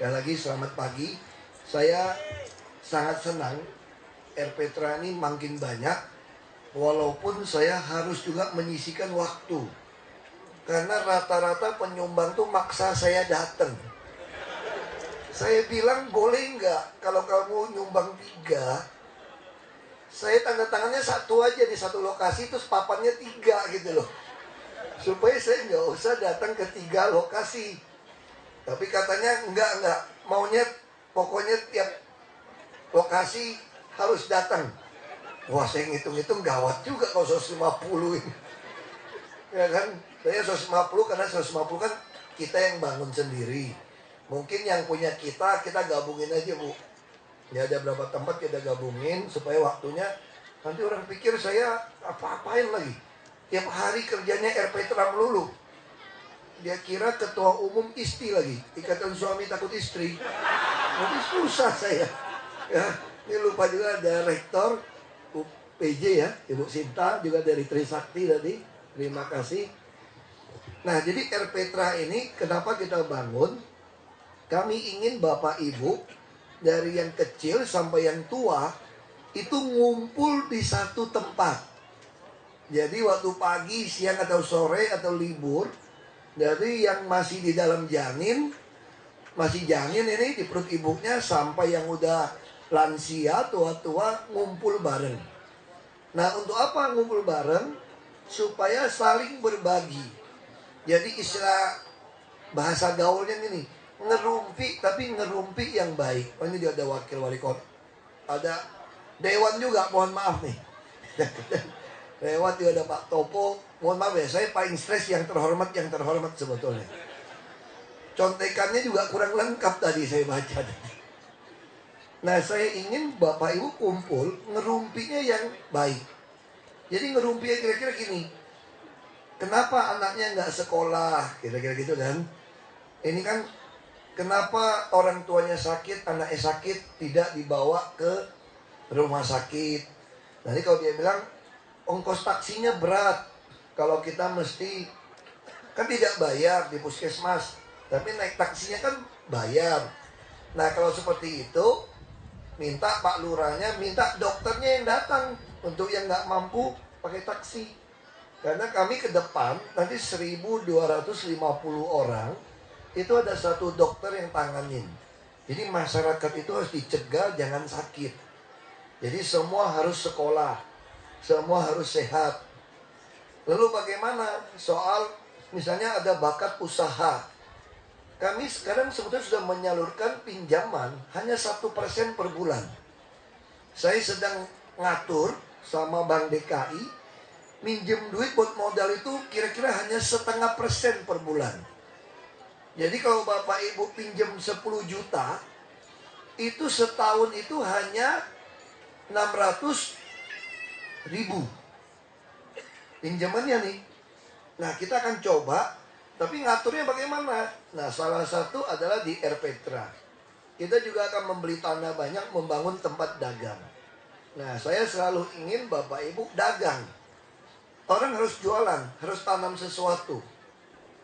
Sekali lagi selamat pagi. Saya sangat senang RPTRA ini makin banyak, walaupun saya harus juga menyisikan waktu. Karena rata-rata penyumbang tuh maksa saya datang. Saya bilang boleh nggak kalau kamu nyumbang 3, saya tanda tangannya 1 aja di satu lokasi, terus papannya 3 gitu loh. Supaya saya nggak usah datang ke 3 lokasi. Tapi katanya enggak, maunya pokoknya tiap lokasi harus datang. Wah, saya ngitung-ngitung gawat juga kalau 150 ini. Ya kan, saya 150 karena 150 kan kita yang bangun sendiri. Mungkin yang punya kita gabungin aja, Bu. Ya ada berapa tempat kita gabungin supaya waktunya, nanti orang pikir saya apa-apain lagi. Tiap hari kerjanya RPTRA melulu. Dia kira ketua umum ISTI lagi, Ikatan Suami Takut Istri. Nanti susah saya. Ya, ini lupa juga ada rektor UPJ ya, Ibu Sinta juga dari Trisakti tadi. Terima kasih. Nah, jadi RPTRA ini kenapa kita bangun? Kami ingin Bapak Ibu dari yang kecil sampai yang tua itu ngumpul di satu tempat. Jadi waktu pagi, siang atau sore atau libur, dari yang masih di dalam janin, masih janin ini di perut ibunya, sampai yang udah lansia, tua-tua, ngumpul bareng. Nah, untuk apa ngumpul bareng? Supaya saling berbagi. Jadi istilah bahasa gaulnya ini, ngerumpi, tapi ngerumpi yang baik. Oh, ini dia ada wakil wali kota, ada dewan juga, mohon maaf nih. Lewat juga ada Pak Topo. Mohon maaf ya, saya paling stres yang terhormat sebetulnya. Contekannya juga kurang lengkap tadi saya baca. Nah, saya ingin Bapak Ibu kumpul, ngerumpinya yang baik. Jadi ngerumpinya kira-kira gini. Kenapa anaknya nggak sekolah? Kira-kira gitu kan. Ini kan kenapa orang tuanya sakit, anaknya sakit, tidak dibawa ke rumah sakit. Nanti kalau dia bilang, ongkos taksinya berat. Kalau kita mesti, kan tidak bayar di puskesmas, tapi naik taksinya kan bayar. Nah, kalau seperti itu, minta Pak Lurahnya, minta dokternya yang datang untuk yang nggak mampu pakai taksi. Karena kami ke depan, nanti 1.250 orang, itu ada satu dokter yang tanganin. Jadi masyarakat itu harus dicegah jangan sakit. Jadi semua harus sekolah, semua harus sehat. Lalu bagaimana soal misalnya ada bakat usaha? Kami sekarang sebetulnya sudah menyalurkan pinjaman hanya 1% per bulan. Saya sedang ngatur sama Bank DKI, minjem duit buat modal itu kira-kira hanya 0,5% per bulan. Jadi kalau Bapak Ibu pinjam 10 juta, itu setahun itu hanya 600.000 pinjamannya nih. Nah, kita akan coba, tapi ngaturnya bagaimana? Nah, salah satu adalah di RPTRA. Kita juga akan membeli tanah banyak, membangun tempat dagang. Nah, saya selalu ingin Bapak Ibu dagang. Orang harus jualan, harus tanam sesuatu.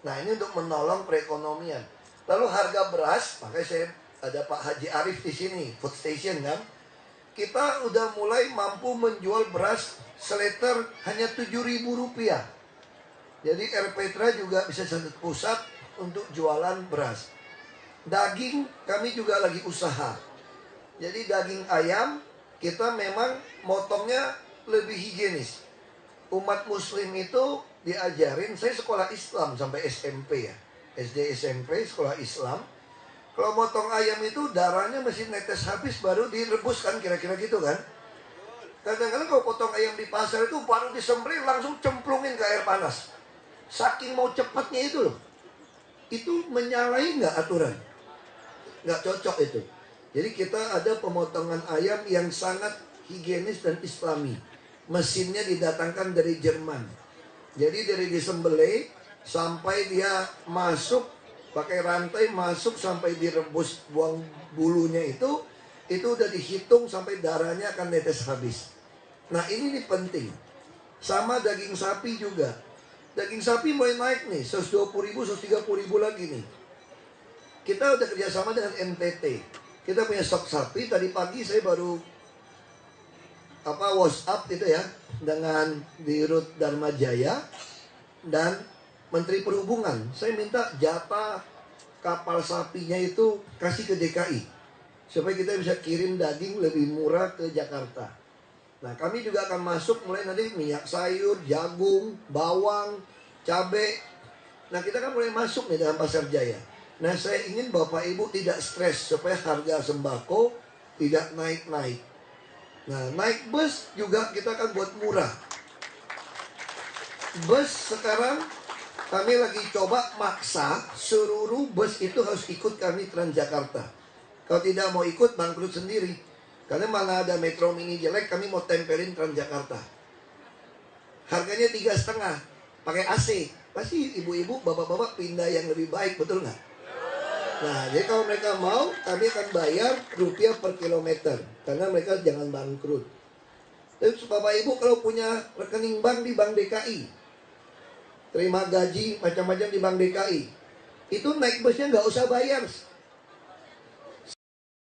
Nah, ini untuk menolong perekonomian. Lalu harga beras, makanya saya ada Pak Haji Arif di sini, Food Station kan. Kita udah mulai mampu menjual beras seliter hanya Rp7.000. Jadi RPTRA juga bisa satu pusat untuk jualan beras. Daging kami juga lagi usaha. Jadi daging ayam kita memang motongnya lebih higienis. Umat muslim itu diajarin, saya sekolah Islam sampai SMP ya, SD SMP sekolah Islam. Kalau motong ayam itu darahnya mesti netes habis baru direbus kan, kira-kira gitu kan. Kadang-kadang kalau potong ayam di pasar itu baru disembelih langsung cemplungin ke air panas. Saking mau cepatnya itu loh. Itu menyalahi nggak aturan? Nggak cocok itu. Jadi kita ada pemotongan ayam yang sangat higienis dan islami. Mesinnya didatangkan dari Jerman. Jadi dari disembelih sampai dia masuk pakai rantai, masuk sampai direbus, buang bulunya itu udah dihitung sampai darahnya akan netes habis. Nah, ini nih penting. Sama daging sapi juga. Daging sapi mulai naik nih, 120.000, 130.000 lagi nih. kita udah kerjasama dengan NTT. Kita punya stok sapi. Tadi pagi saya baru WhatsApp itu ya dengan Dirut Dharma Jaya dan Menteri Perhubungan. Saya minta jatah kapal sapinya itu kasih ke DKI supaya kita bisa kirim daging lebih murah ke Jakarta. Nah, kami juga akan masuk mulai nanti minyak sayur, jagung, bawang, cabai. Nah, kita kan mulai masuk nih dalam Pasar Jaya. Nah, saya ingin Bapak Ibu tidak stres supaya harga sembako tidak naik-naik. Nah, naik bus juga kita akan buat murah. Bus sekarang kami lagi coba maksa seluruh bus itu harus ikut kami Transjakarta. Kalau tidak mau ikut, bangkrut sendiri. Karena mana ada Metro Mini jelek, kami mau tempelin Transjakarta. Harganya 3,5, pakai AC. Pasti ibu-ibu, bapak-bapak pindah yang lebih baik, betul nggak? Nah, jadi kalau mereka mau, kami akan bayar rupiah per kilometer. Karena mereka jangan bangkrut. Terus Bapak Ibu kalau punya rekening bank di Bank DKI, terima gaji macam-macam di Bank DKI, itu naik busnya nggak usah bayar.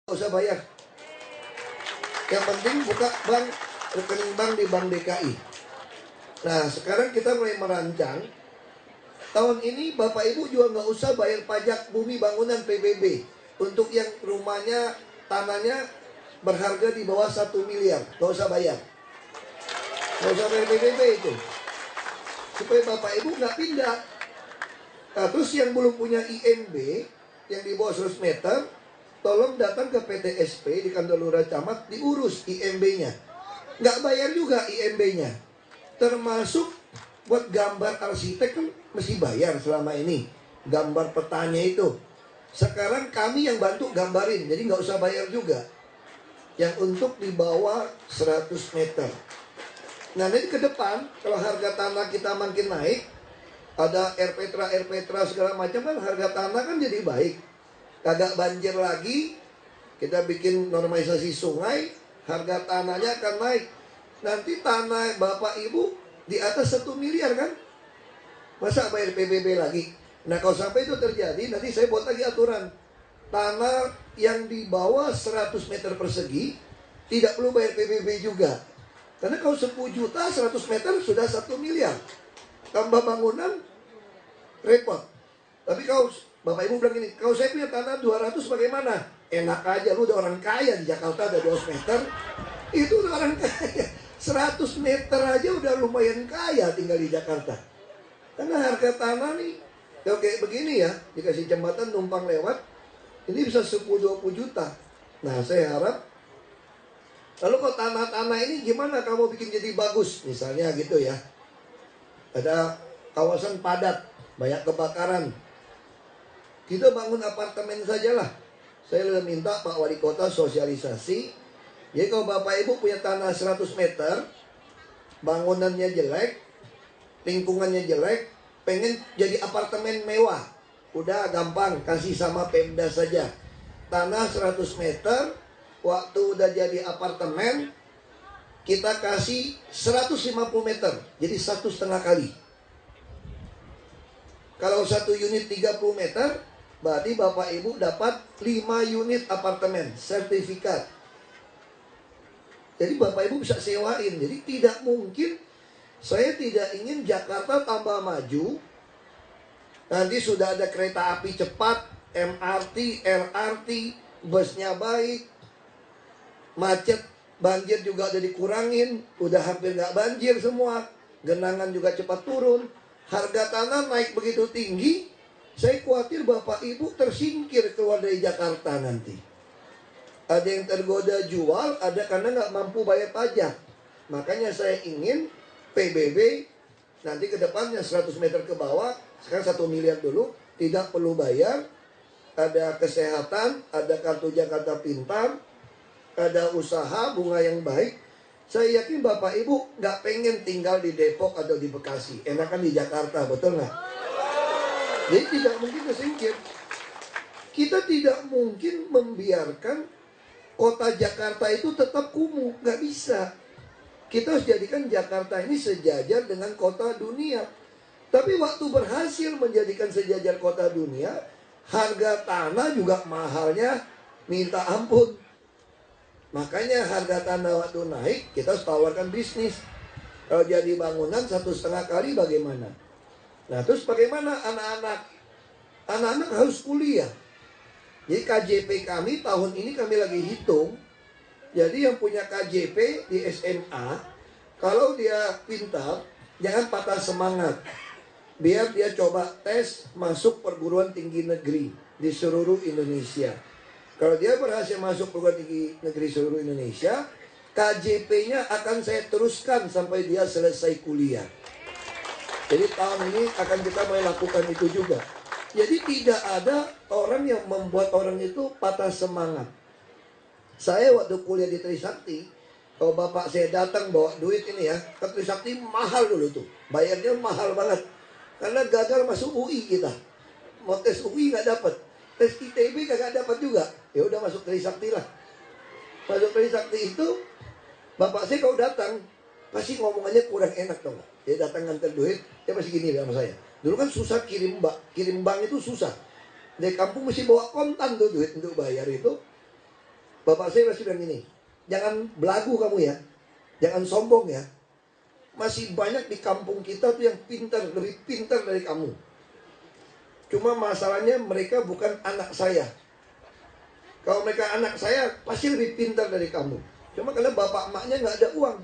Nggak usah bayar. Yang penting buka rekening bank di Bank DKI. Nah, sekarang kita mulai merancang. Tahun ini Bapak Ibu juga nggak usah bayar pajak bumi bangunan PBB. Untuk yang rumahnya, tanahnya berharga di bawah 1 miliar. Nggak usah bayar. Nggak usah bayar PBB itu. Supaya Bapak Ibu nggak pindah. Nah, terus yang belum punya IMB, yang di bawah 100 meter, tolong datang ke PTSP di kantor lurah camat, diurus IMB-nya. Nggak bayar juga IMB-nya. Termasuk buat gambar arsitek kan mesti bayar selama ini. Gambar petanya itu. Sekarang kami yang bantu gambarin, jadi nggak usah bayar juga. Yang untuk di bawah 100 meter. Nah, nanti ke depan, kalau harga tanah kita makin naik, ada RPtra segala macam kan, harga tanah kan jadi baik. Kagak banjir lagi, kita bikin normalisasi sungai, harga tanahnya akan naik. Nanti tanah Bapak Ibu di atas 1 miliar kan? Masa bayar PBB lagi? Nah, kalau sampai itu terjadi, nanti saya buat lagi aturan. Tanah yang di bawah 100 meter persegi tidak perlu bayar PBB juga. Karena kalau 10 juta 100 meter sudah 1 miliar. Tambah bangunan, repot. Tapi kalau Bapak Ibu bilang gini, kalau saya punya tanah 200 bagaimana? Enak aja, lu udah orang kaya di Jakarta ada 200 meter. Itu udah orang kaya. 100 meter aja udah lumayan kaya tinggal di Jakarta. Karena harga tanah nih, kalau kayak begini ya, dikasih jembatan numpang lewat, ini bisa 10-20 juta. Nah, saya harap, lalu kok tanah-tanah ini gimana kamu bikin jadi bagus? Misalnya gitu ya. Ada kawasan padat, banyak kebakaran. Kita bangun apartemen sajalah. Saya sudah minta Pak Wali Kota sosialisasi. Jadi kalau Bapak Ibu punya tanah 100 meter, bangunannya jelek, lingkungannya jelek, pengen jadi apartemen mewah, udah gampang, kasih sama Pemda saja. Tanah 100 meter, waktu udah jadi apartemen, kita kasih 150 meter, jadi 1,5 kali. Kalau satu unit 30 meter, berarti Bapak Ibu dapat 5 unit apartemen, sertifikat. Jadi Bapak Ibu bisa sewain. Jadi tidak mungkin, saya tidak ingin Jakarta tambah maju. Nanti sudah ada kereta api cepat, MRT, LRT, busnya baik, macet, banjir juga udah dikurangin, udah hampir nggak banjir semua, genangan juga cepat turun, harga tanah naik begitu tinggi, saya khawatir Bapak Ibu tersingkir keluar dari Jakarta nanti. Ada yang tergoda jual, ada karena nggak mampu bayar pajak. Makanya saya ingin PBB nanti ke depannya 100 meter ke bawah, sekarang 1 miliar dulu, tidak perlu bayar. Ada kesehatan, ada kartu Jakarta Pintar, ada usaha, bunga yang baik. Saya yakin Bapak Ibu nggak pengen tinggal di Depok atau di Bekasi, enakan di Jakarta, betul nggak? Jadi tidak mungkin tersingkir. Kita tidak mungkin membiarkan kota Jakarta itu tetap kumuh, nggak bisa. Kita harus jadikan Jakarta ini sejajar dengan kota dunia. Tapi waktu berhasil menjadikan sejajar kota dunia, Harga tanah juga mahalnya minta ampun. Makanya harga tanah waktu naik, kita harus tawarkan bisnis. Kalau jadi bangunan 1,5 kali bagaimana? Nah terus bagaimana anak-anak? Anak-anak harus kuliah. Jadi KJP kami tahun ini kami lagi hitung. Jadi yang punya KJP di SMA, kalau dia pintar, jangan patah semangat. Biar dia coba tes masuk perguruan tinggi negeri di seluruh Indonesia. Kalau dia berhasil masuk perguruan tinggi negeri seluruh Indonesia, KJP-nya akan saya teruskan sampai dia selesai kuliah. Jadi tahun ini akan kita melakukan itu juga. Jadi tidak ada orang yang membuat orang itu patah semangat. Saya waktu kuliah di Trisakti, kalau bapak saya datang bawa duit ini ya, ke Trisakti mahal dulu tuh. Bayarnya mahal banget. Karena gagal masuk UI kita. Mau tes UI nggak dapat. Tes ITB kagak dapat juga. Ya udah masuk Trisakti lah. Masuk Trisakti itu, bapak saya kalau datang, pasti ngomongannya kurang enak dong. Dia datang nganter duit, dia masih gini sama saya. Dulu kan susah kirim bank itu susah. Dari kampung mesti bawa kontan tuh duit untuk bayar itu. Bapak saya masih bilang gini, jangan belagu kamu ya, jangan sombong ya. Masih banyak di kampung kita tuh yang pintar, lebih pintar dari kamu. Cuma masalahnya mereka bukan anak saya. Kalau mereka anak saya, pasti lebih pintar dari kamu. Cuma karena bapak emaknya nggak ada uang.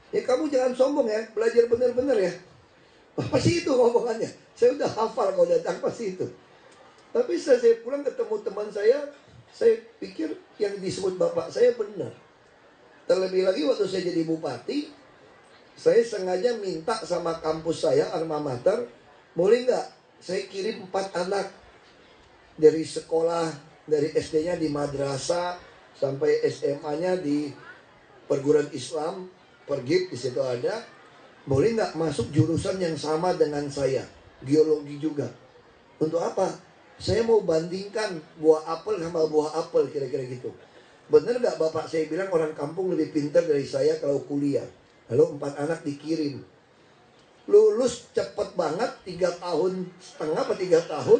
Ya kamu jangan sombong ya, belajar benar-benar ya. Pasti itu ngomongannya. Saya udah hafal kalau datang pasti itu. Tapi setelah saya pulang ketemu teman saya pikir yang disebut bapak saya benar. Terlebih lagi waktu saya jadi bupati, saya sengaja minta sama kampus saya, alma mater, boleh nggak saya kirim 4 anak dari sekolah, dari SD-nya di madrasah sampai SMA-nya di perguruan Islam, Pergib di situ ada, boleh nggak masuk jurusan yang sama dengan saya, geologi juga. Untuk apa? Saya mau bandingkan buah apel sama buah apel, kira-kira gitu. Bener nggak bapak saya bilang orang kampung lebih pintar dari saya kalau kuliah. Lalu 4 anak dikirim. Lulus cepet banget, 3,5 tahun atau 3 tahun.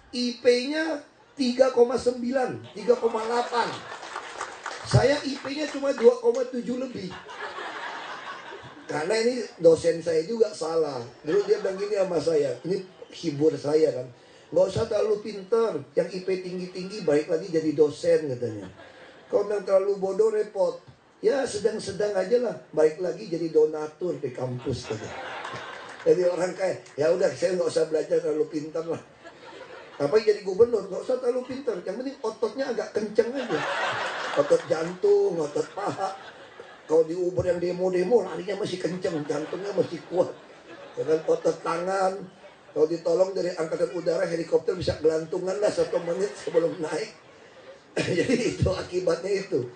IP-nya 3,9, 3,8. Saya IP-nya cuma 2,7 lebih. Karena ini dosen saya juga salah. Dulu dia bilang gini sama saya, ini hibur saya kan. Nggak usah terlalu pintar, yang IP tinggi-tinggi baik lagi jadi dosen katanya. Kalau yang terlalu bodoh repot. Ya sedang-sedang aja lah, baik lagi jadi donatur di kampus katanya. Jadi orang kaya, ya udah saya nggak usah belajar terlalu pintar lah. Apa jadi gubernur, nggak usah terlalu pintar. Yang penting ototnya agak kenceng aja. Otot jantung, otot paha. Kalau di Uber yang demo-demo larinya masih kenceng, jantungnya masih kuat. Dengan otot tangan, kalau ditolong dari angkatan udara helikopter bisa gelantungan lah 1 menit sebelum naik. Jadi itu akibatnya itu.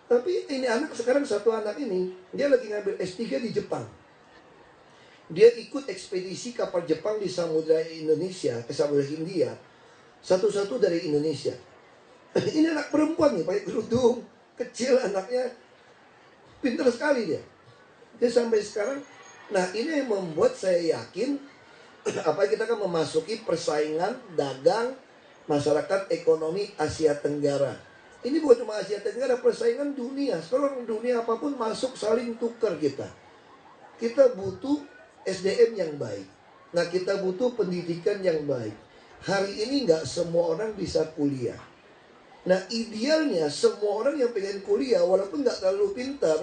Tapi ini anak sekarang, satu anak ini dia lagi ngambil S3 di Jepang. Dia ikut ekspedisi kapal Jepang di Samudra Indonesia, ke Samudra Hindia. Satu-satu dari Indonesia. Ini anak perempuan nih, pakai kerudung, kecil anaknya. Pintar sekali dia. Dia sampai sekarang. Nah ini yang membuat saya yakin apa kita akan memasuki persaingan dagang masyarakat ekonomi Asia Tenggara. Ini bukan cuma Asia Tenggara, persaingan dunia. Sekarang dunia apapun masuk saling tukar kita. Kita butuh SDM yang baik. Nah kita butuh pendidikan yang baik. Hari ini nggak semua orang bisa kuliah. Nah idealnya semua orang yang pengen kuliah walaupun nggak terlalu pintar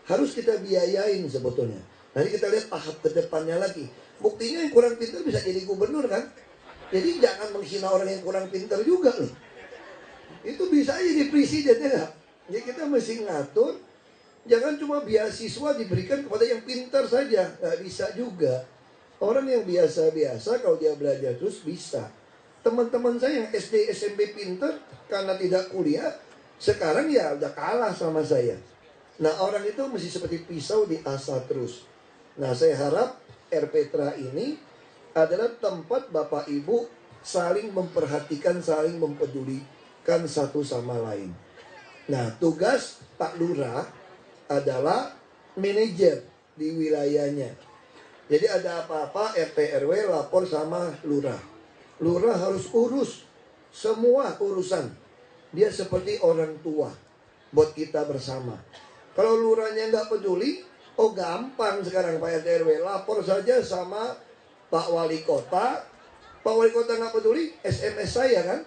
harus kita biayain sebetulnya. Nanti kita lihat tahap ke depannya lagi. Buktinya yang kurang pintar bisa jadi gubernur kan. Jadi jangan menghina orang yang kurang pintar juga loh. Itu bisa aja di presiden ya. Jadi kita mesti ngatur. Jangan cuma beasiswa diberikan kepada yang pintar saja. Nggak bisa juga. Orang yang biasa-biasa kalau dia belajar terus bisa. Teman-teman saya yang SD SMP pintar karena tidak kuliah, sekarang ya udah kalah sama saya. Nah orang itu mesti seperti pisau diasah terus. Nah saya harap RPtra ini adalah tempat Bapak Ibu saling memperhatikan, saling mempedulikan satu sama lain. Nah tugas Pak Lurah adalah manajer di wilayahnya. Jadi ada apa-apa RT RW lapor sama Lurah. Lurah harus urus semua urusan. Dia seperti orang tua buat kita bersama. Kalau lurahnya nggak peduli, oh gampang sekarang Pak RT RW. Lapor saja sama Pak Wali Kota. Pak Wali Kota nggak peduli, SMS saya kan.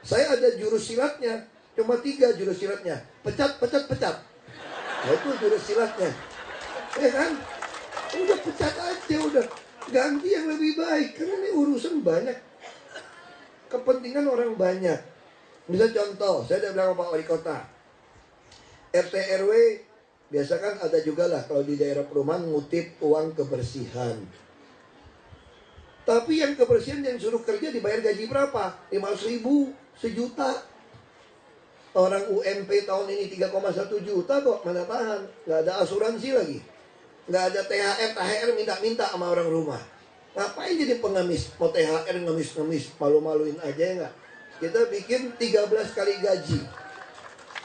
Saya ada jurus silatnya. Cuma 3 jurus silatnya. Pecat, pecat, pecat. Nah itu jurus silatnya. Ya kan? Udah pecat aja, udah. Ganti yang lebih baik. Karena ini urusan banyak. Kepentingan orang banyak. Misal contoh, saya udah bilang sama Pak Wali Kota. RT RW, biasa kan ada juga lah kalau di daerah perumahan ngutip uang kebersihan. Tapi yang kebersihan yang suruh kerja dibayar gaji berapa? 500.000, sejuta. Orang UMP tahun ini 3,1 juta kok, mana tahan. Nggak ada asuransi lagi. Nggak ada THR, THR minta-minta sama orang rumah. Ngapain jadi pengemis? Mau THR ngemis-ngemis, malu-maluin aja ya nggak? Kita bikin 13 kali gaji.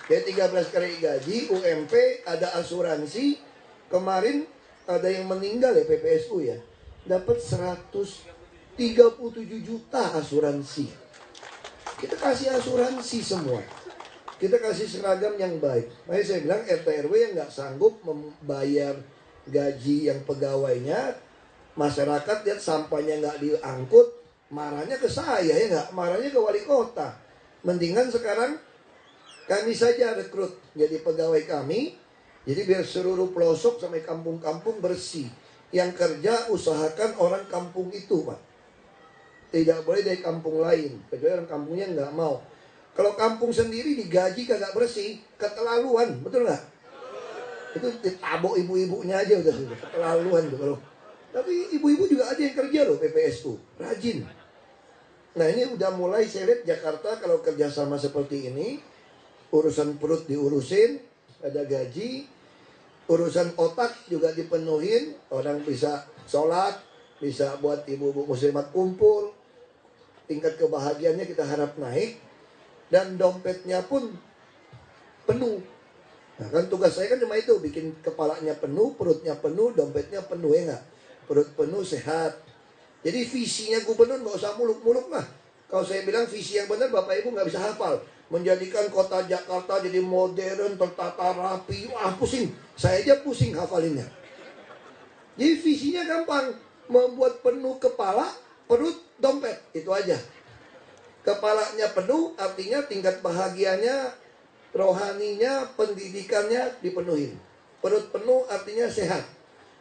Ya 13 kali gaji, UMP, ada asuransi. Kemarin ada yang meninggal ya PPSU ya. Dapat 137 juta asuransi. Kita kasih asuransi semua. Kita kasih seragam yang baik. Makanya saya bilang RT RW yang nggak sanggup membayar gaji yang pegawainya, masyarakat lihat sampahnya nggak diangkut, marahnya ke saya ya nggak, marahnya ke wali kota. Mendingan sekarang kami saja rekrut jadi pegawai kami, jadi biar seluruh pelosok sampai kampung-kampung bersih. Yang kerja usahakan orang kampung itu Pak. Tidak boleh dari kampung lain, kecuali orang kampungnya nggak mau. Kalau kampung sendiri digaji kagak bersih, keterlaluan, betul nggak? Itu ditabok ibu-ibunya aja udah keterlaluan tuh kalau. Tapi ibu-ibu juga ada yang kerja loh PPSU, rajin. Nah ini udah mulai saya lihat Jakarta kalau kerjasama seperti ini, urusan perut diurusin, ada gaji, urusan otak juga dipenuhin, orang bisa sholat, bisa buat ibu-ibu muslimat kumpul, tingkat kebahagiaannya kita harap naik. Dan dompetnya pun penuh. Nah kan tugas saya kan cuma itu, bikin kepalanya penuh, perutnya penuh, dompetnya penuh ya nggak? Perut penuh, sehat. Jadi visinya gubernur nggak usah muluk-muluk lah. Kalau saya bilang visi yang benar Bapak Ibu nggak bisa hafal. Menjadikan kota Jakarta jadi modern, tertata rapi. Wah pusing, saya aja pusing hafalinnya. Jadi visinya gampang. Membuat penuh kepala, perut, dompet. Itu aja. Kepalanya penuh artinya tingkat bahagianya, rohaninya, pendidikannya dipenuhi. Perut penuh artinya sehat.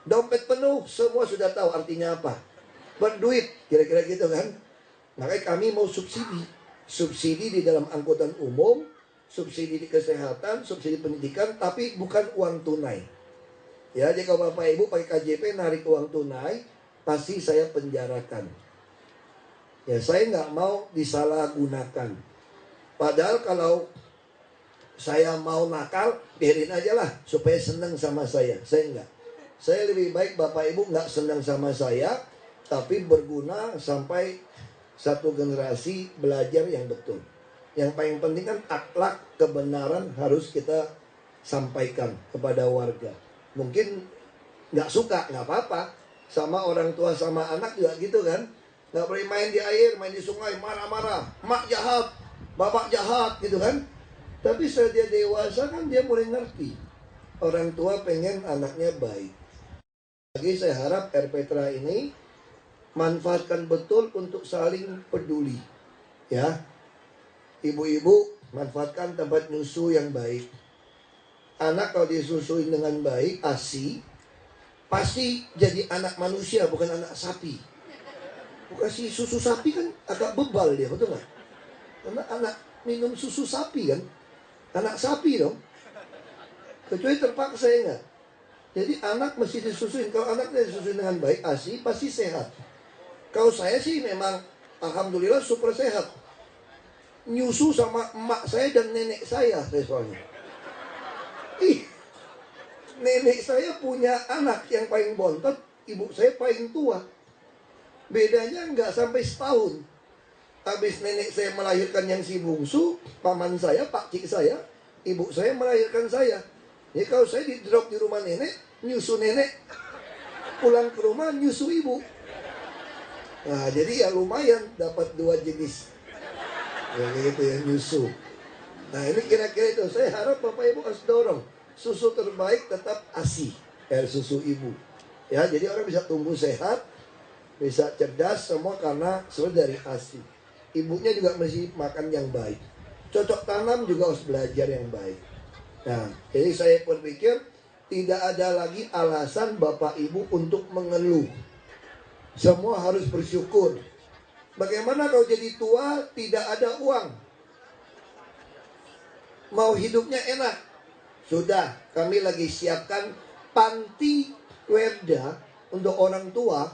Dompet penuh semua sudah tahu artinya apa. Berduit, kira-kira gitu kan. Makanya kami mau subsidi. Subsidi di dalam angkutan umum, subsidi di kesehatan, subsidi pendidikan, tapi bukan uang tunai. Ya, jadi kalau Bapak Ibu pakai KJP narik uang tunai, pasti saya penjarakan. Ya saya nggak mau disalahgunakan. Padahal kalau saya mau nakal, biarin aja lah supaya senang sama saya. Saya enggak. Saya lebih baik Bapak Ibu nggak senang sama saya, tapi berguna sampai satu generasi belajar yang betul. Yang paling penting kan akhlak kebenaran harus kita sampaikan kepada warga. Mungkin nggak suka, nggak apa-apa. Sama orang tua sama anak juga gitu kan. Nggak boleh main di air, main di sungai, marah-marah. Mak jahat, bapak jahat gitu kan. Tapi setelah dia dewasa kan dia mulai ngerti. Orang tua pengen anaknya baik. Lagi saya harap RPTRA ini manfaatkan betul untuk saling peduli. Ya, ibu-ibu manfaatkan tempat nyusu yang baik. Anak kalau disusuin dengan baik, ASI, pasti jadi anak manusia bukan anak sapi. Kasih susu sapi kan agak bebal dia, betul nggak? Karena anak minum susu sapi kan, anak sapi dong. Kecuali terpaksa ya nggak. Jadi anak mesti disusuin. Kalau anaknya disusuin dengan baik, ASI pasti sehat. Kalau saya sih memang alhamdulillah super sehat. Nyusu sama emak saya dan nenek saya soalnya. Nenek saya punya anak yang paling bontot, ibu saya paling tua. Bedanya nggak sampai setahun. Habis nenek saya melahirkan yang si bungsu, paman saya, pakcik saya, ibu saya melahirkan saya. Jadi kalau saya di drop di rumah nenek, nyusu nenek, pulang ke rumah nyusu ibu. Nah, jadi ya lumayan dapat 2 jenis. Ya gitu ya, nyusu. Nah, ini kira-kira itu. Saya harap Bapak Ibu harus dorong. Susu terbaik tetap ASI, susu ibu. Ya, jadi orang bisa tumbuh sehat, bisa cerdas semua karena sebenarnya dari ASI. Ibunya juga mesti makan yang baik. Cocok tanam juga harus belajar yang baik. Nah, jadi saya berpikir tidak ada lagi alasan Bapak Ibu untuk mengeluh. Semua harus bersyukur. Bagaimana kalau jadi tua tidak ada uang? Mau hidupnya enak? Sudah, kami lagi siapkan panti werda untuk orang tua,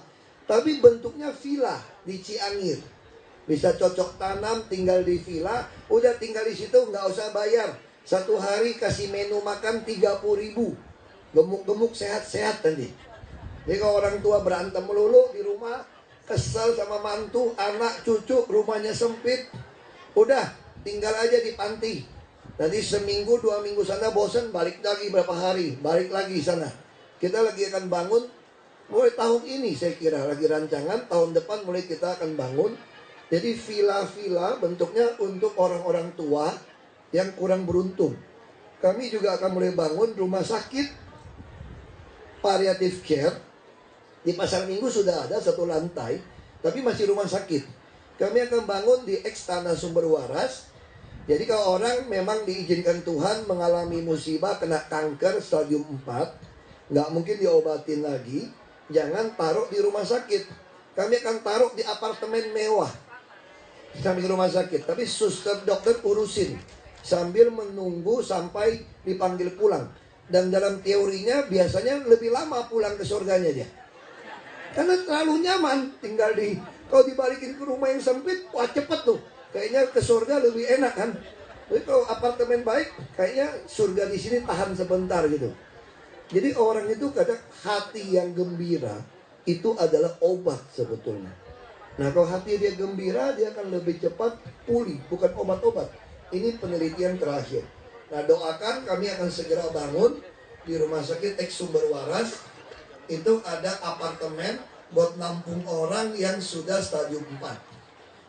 tapi bentuknya villa di Ciangir. Bisa cocok tanam, tinggal di villa, udah tinggal di situ nggak usah bayar. Satu hari kasih menu makan 30.000. Gemuk-gemuk sehat-sehat tadi. Jadi kalau orang tua berantem melulu di rumah, kesel sama mantu, anak, cucu, rumahnya sempit, udah tinggal aja di panti. Nanti seminggu, 2 minggu sana bosan, balik lagi berapa hari, balik lagi sana. Kita lagi akan bangun mulai tahun ini, saya kira lagi rancangan, tahun depan mulai kita akan bangun. Jadi villa-villa bentuknya untuk orang-orang tua yang kurang beruntung. Kami juga akan mulai bangun rumah sakit palliative care. Di Pasar Minggu sudah ada 1 lantai, tapi masih rumah sakit. Kami akan bangun di X Tanah Sumber Waras. Jadi kalau orang memang diizinkan Tuhan mengalami musibah, kena kanker stadium 4, nggak mungkin diobatin lagi, jangan taruh di rumah sakit. Kami akan taruh di apartemen mewah sambil rumah sakit. Tapi suster dokter urusin sambil menunggu sampai dipanggil pulang. Dan dalam teorinya biasanya lebih lama pulang ke surganya dia. Karena terlalu nyaman tinggal di, kalau dibalikin ke rumah yang sempit, wah cepet tuh. Kayaknya ke surga lebih enak kan. Tapi kalau apartemen baik, kayaknya surga di sini tahan sebentar gitu. Jadi orang itu kadang hati yang gembira itu adalah obat sebetulnya. Nah kalau hati dia gembira, dia akan lebih cepat pulih, bukan obat-obat. Ini penelitian terakhir. Nah doakan kami akan segera bangun di rumah sakit X Sumber Waras. Itu ada apartemen buat nampung orang yang sudah stadium 4.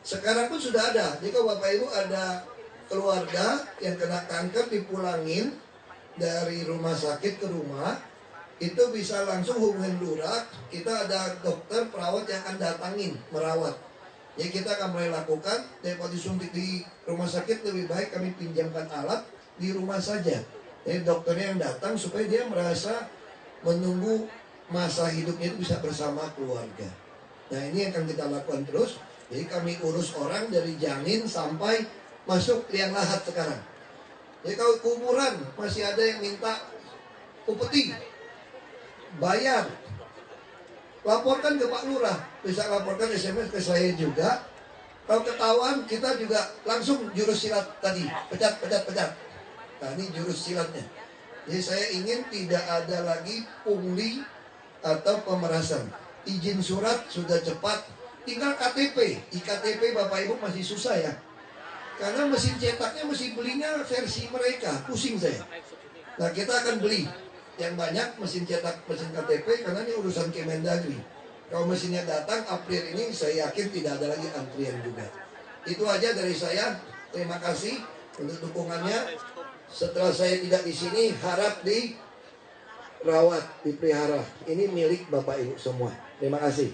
Sekarang pun sudah ada. Jadi kalau Bapak Ibu ada keluarga yang kena kanker dipulangin dari rumah sakit ke rumah, itu bisa langsung hubungin lurah. Kita ada dokter perawat yang akan datangin merawat. Jadi kita akan mulai lakukan. Daripada disuntik di rumah sakit, lebih baik kami pinjamkan alat di rumah saja. Jadi dokternya yang datang supaya dia merasa menunggu masa hidupnya itu bisa bersama keluarga. Nah ini yang akan kita lakukan terus. Jadi kami urus orang dari janin sampai masuk liang lahat sekarang. Jadi kalau kuburan masih ada yang minta upeti, bayar, laporkan ke Pak Lurah. Bisa laporkan SMS ke saya juga. Kalau ketahuan kita juga langsung jurus silat tadi, pecat. Nah ini jurus silatnya. Jadi saya ingin tidak ada lagi pungli atau pemerasan. Izin surat sudah cepat, tinggal KTP. IKTP Bapak Ibu masih susah ya. Karena mesin cetaknya mesti belinya versi mereka, pusing saya. Nah kita akan beli yang banyak mesin cetak, mesin KTP, karena ini urusan Kemendagri. Kalau mesinnya datang April ini, saya yakin tidak ada lagi antrian juga. Itu aja dari saya. Terima kasih untuk dukungannya. Setelah saya tidak di sini, harap dirawat, dipelihara. Ini milik Bapak Ibu semua. Terima kasih.